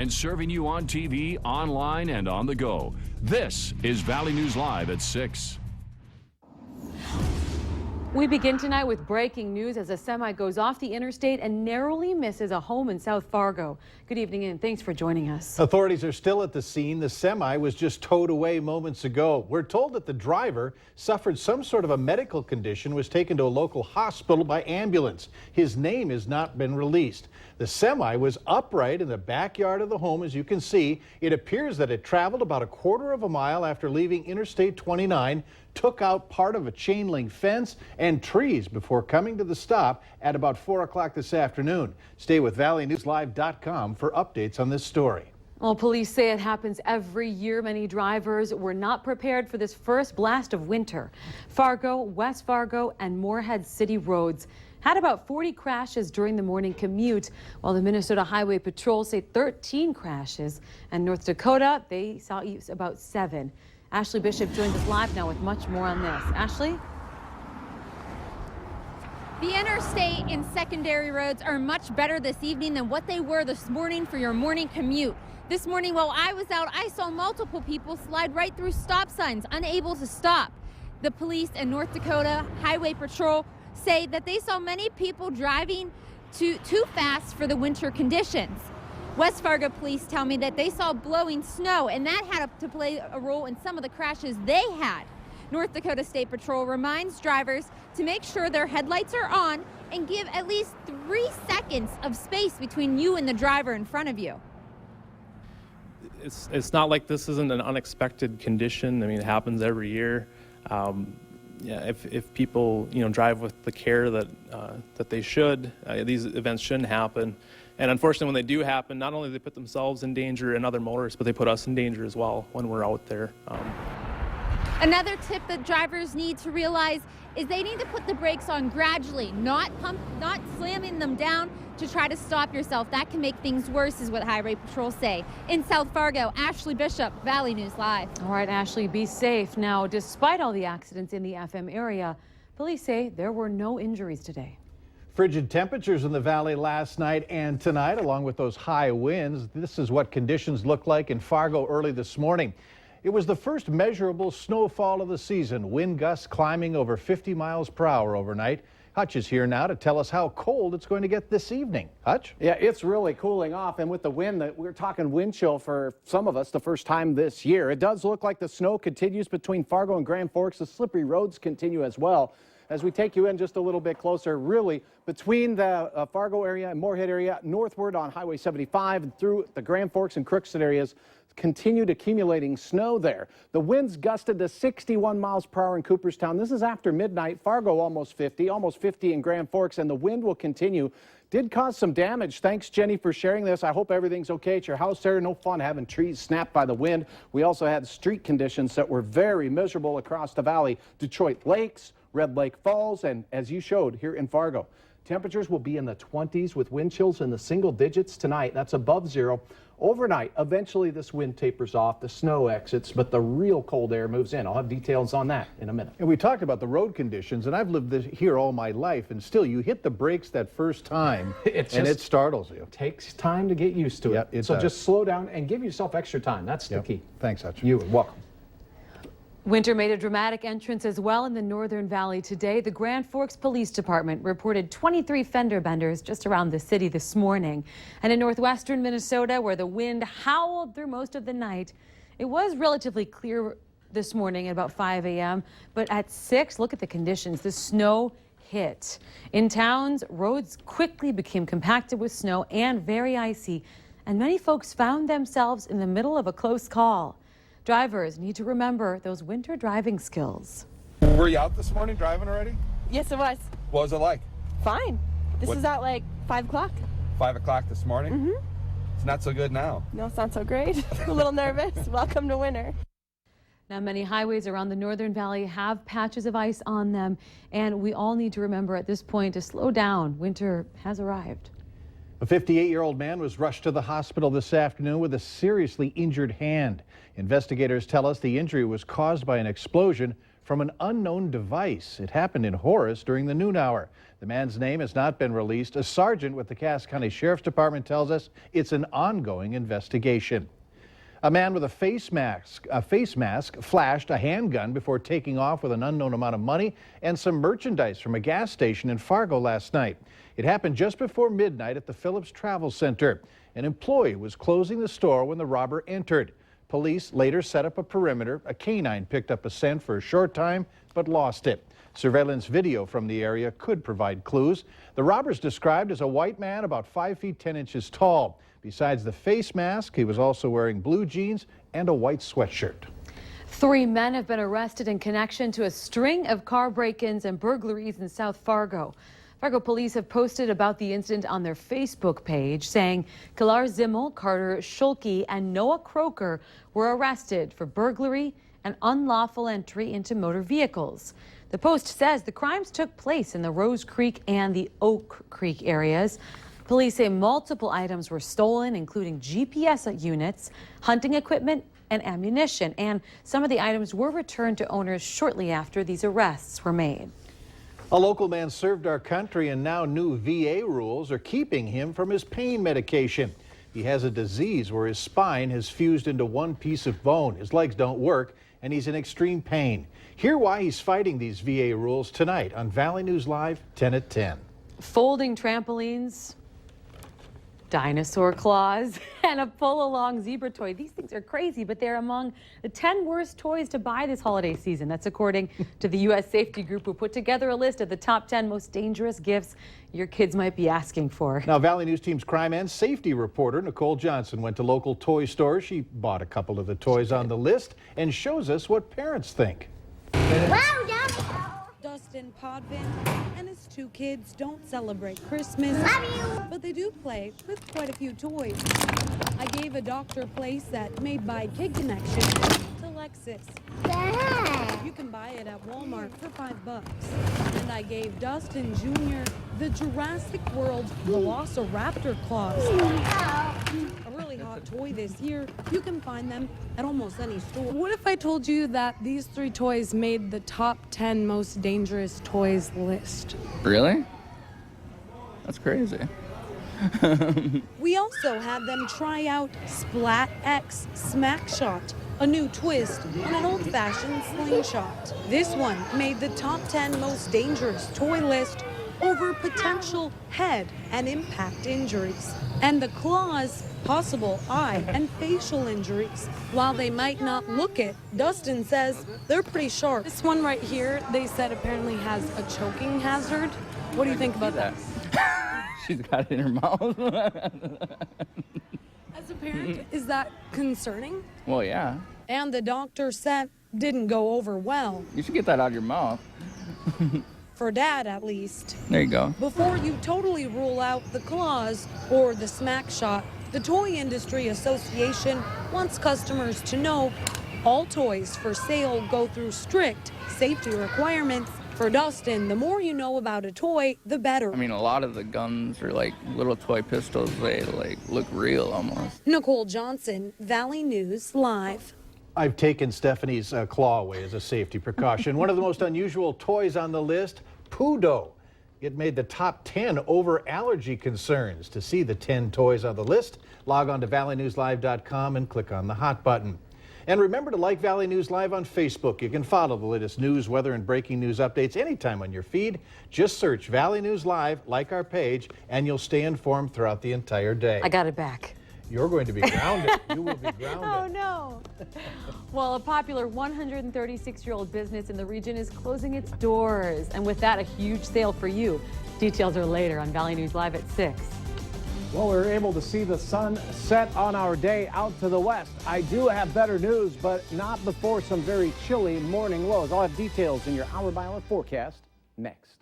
and serving you on TV, online, and on the go. This is Valley News Live at 6. We begin tonight with breaking news as a semi goes off the interstate and narrowly misses a home in South Fargo. Good evening and thanks for joining us. Authorities are still at the scene. The semi was just towed away moments ago. We're told that the driver suffered some sort of a medical condition, was taken to a local hospital by ambulance. His name has not been released. The semi was upright in the backyard of the home, as you can see. It appears that it traveled about a quarter of a mile after leaving Interstate 29, took out part of a chain link fence and trees before coming to the stop at about 4 o'clock this afternoon. Stay with ValleyNewsLive.com for updates on this story. Well, police say it happens every year. Many drivers were not prepared for this first blast of winter. Fargo, West Fargo, and Moorhead City roads had about 40 crashes during the morning commute, while the Minnesota Highway Patrol say 13 crashes, and North Dakota, they saw about 7. Ashley Bishop joins us live now with much more on this. Ashley? The interstate and secondary roads are much better this evening than what they were this morning for your morning commute. This morning while I was out, I saw multiple people slide right through stop signs, unable to stop. The police and North Dakota Highway Patrol say that they saw many people driving too fast for the winter conditions. West Fargo police tell me that they saw blowing snow, and that had to play a role in some of the crashes they had. North Dakota State Patrol reminds drivers to make sure their headlights are on and give at least 3 seconds of space between you and the driver in front of you. It's not like this isn't an unexpected condition. I mean, it happens every year. If people drive with the care that they should, these events shouldn't happen. And unfortunately, when they do happen, not only do they put themselves in danger and other motorists, but they put us in danger as well when we're out there. Another tip that drivers need to realize is they need to put the brakes on gradually, not slamming them down to try to stop yourself. That can make things worse, is what Highway Patrol say. In South Fargo, Ashley Bishop, Valley News Live. All right, Ashley, be safe. Now, despite all the accidents in the FM area, police say there were no injuries today. Frigid temperatures in the valley last night and tonight, along with those high winds. This is what conditions look like in Fargo early this morning. It was the first measurable snowfall of the season. Wind gusts climbing over 50 miles per hour overnight. Hutch is here now to tell us how cold it's going to get this evening. Hutch? Yeah, it's really cooling off, and with the wind, we're talking wind chill for some of us the first time this year. It does look like the snow continues between Fargo and Grand Forks. The slippery roads continue as well. As we take you in just a little bit closer, really between the Fargo area and Moorhead area, northward on Highway 75 and through the Grand Forks and Crookston areas, continued accumulating snow there. The winds gusted to 61 miles per hour in Cooperstown. This is after midnight. Fargo almost 50 in Grand Forks, and the wind will continue. Did cause some damage. Thanks, Jenny, for sharing this. I hope everything's okay at your house there. No fun having trees snapped by the wind. We also had street conditions that were very miserable across the valley. Detroit Lakes, Red Lake Falls, and as you showed here in Fargo. Temperatures will be in the 20s with wind chills in the single digits tonight. That's above zero. Overnight, eventually this wind tapers off, the snow exits, but the real cold air moves in. I'll have details on that in a minute. And we talked about the road conditions, and I've lived here all my life, and still you hit the brakes that first time, and it startles you. Takes time to get used to it. So just slow down and give yourself extra time. That's the key. Thanks, Hutch. You're welcome. Winter made a dramatic entrance as well in the Northern Valley today. The Grand Forks Police Department reported 23 fender benders just around the city this morning. And in northwestern Minnesota, where the wind howled through most of the night, it was relatively clear this morning at about 5 a.m. But at 6, look at the conditions. The snow hit. In towns, roads quickly became compacted with snow and very icy. And many folks found themselves in the middle of a close call. Drivers need to remember those winter driving skills. Were you out this morning driving already? Yes, it was. What was it like? Fine. This is at like 5 o'clock. 5 o'clock this morning? Mm-hmm. It's not so good now. No, it's not so great. A little nervous. Welcome to winter. Now, many highways around the Northern Valley have patches of ice on them, and we all need to remember at this point to slow down. Winter has arrived. A 58-year-old man was rushed to the hospital this afternoon with a seriously injured hand. Investigators tell us the injury was caused by an explosion from an unknown device. It happened in Horace during the noon hour. The man's name has not been released. A sergeant with the Cass County Sheriff's Department tells us it's an ongoing investigation. A man with a face mask flashed a handgun before taking off with an unknown amount of money and some merchandise from a gas station in Fargo last night. It happened just before midnight at the Phillips Travel Center. An employee was closing the store when the robber entered. Police later set up a perimeter. A canine picked up a scent for a short time, but lost it. Surveillance video from the area could provide clues. The robber is described as a white man about 5 feet 10 inches tall. Besides the face mask, he was also wearing blue jeans and a white sweatshirt. 3 men have been arrested in connection to a string of car break-ins and burglaries in South Fargo. Fargo police have posted about the incident on their Facebook page, saying Kilar Zimmel, Carter Schulke, and Noah Croker were arrested for burglary and unlawful entry into motor vehicles. The post says the crimes took place in the Rose Creek and the Oak Creek areas. Police say multiple items were stolen, including GPS units, hunting equipment, and ammunition. And some of the items were returned to owners shortly after these arrests were made. A local man served our country, and now new VA rules are keeping him from his pain medication. He has a disease where his spine has fused into one piece of bone. His legs don't work, and he's in extreme pain. Hear why he's fighting these VA rules tonight on Valley News Live, 10 at 10. Folding trampolines, dinosaur claws, and a pull-along zebra toy. These things are crazy, but they're among the 10 worst toys to buy this holiday season. That's according to the U.S. Safety Group, who put together a list of the top 10 most dangerous gifts your kids might be asking for. Now, Valley News Team's crime and safety reporter Nicole Johnson went to local toy stores. She bought a couple of the toys on the list and shows us what parents think. Wow, Daddy! Dustin Podvin and his 2 kids don't celebrate Christmas, but they do play with quite a few toys. I gave a Dr. playset made by Kid Connection to Lexus. You can buy it at Walmart for $5. And I gave Dustin Jr. the Jurassic World Velociraptor claws. A really hot toy this year. You can find them at almost any store. What if I told you that these 3 toys made the top 10 most dangerous toys list? Really? That's crazy. We also had them try out Splat X Smack Shot, a new twist on an old-fashioned slingshot. This one made the top 10 most dangerous toy list over potential head and impact injuries. And the claws, possible eye and facial injuries. While they might not look it, Dustin says they're pretty sharp. This one right here, they said apparently has a choking hazard. What do you think about that? She's got it in her mouth. As a parent, is that concerning? Well, yeah. And the doctor said didn't go over well. You should get that out of your mouth. For Dad, at least. There you go. Before you totally rule out the claws or the smack shot, the Toy Industry Association wants customers to know all toys for sale go through strict safety requirements. For Dustin, the more you know about a toy, the better. I mean, a lot of the guns are like little toy pistols. They like look real almost. Nicole Johnson, Valley News Live. I've taken Stephanie's claw away as a safety precaution. One of the most unusual toys on the list, Pudo. It made the top 10 over allergy concerns. To see the 10 toys on the list, log on to valleynewslive.com and click on the hot button. And remember to like Valley News Live on Facebook. You can follow the latest news, weather, and breaking news updates anytime on your feed. Just search Valley News Live, like our page, and you'll stay informed throughout the entire day. I got it back. You're going to be grounded. You will be grounded. Oh, no. Well, a popular 136-year-old business in the region is closing its doors. And with that, a huge sale for you. Details are later on Valley News Live at 6. Well, we were able to see the sun set on our day out to the west. I do have better news, but not before some very chilly morning lows. I'll have details in your hour-by-hour forecast next.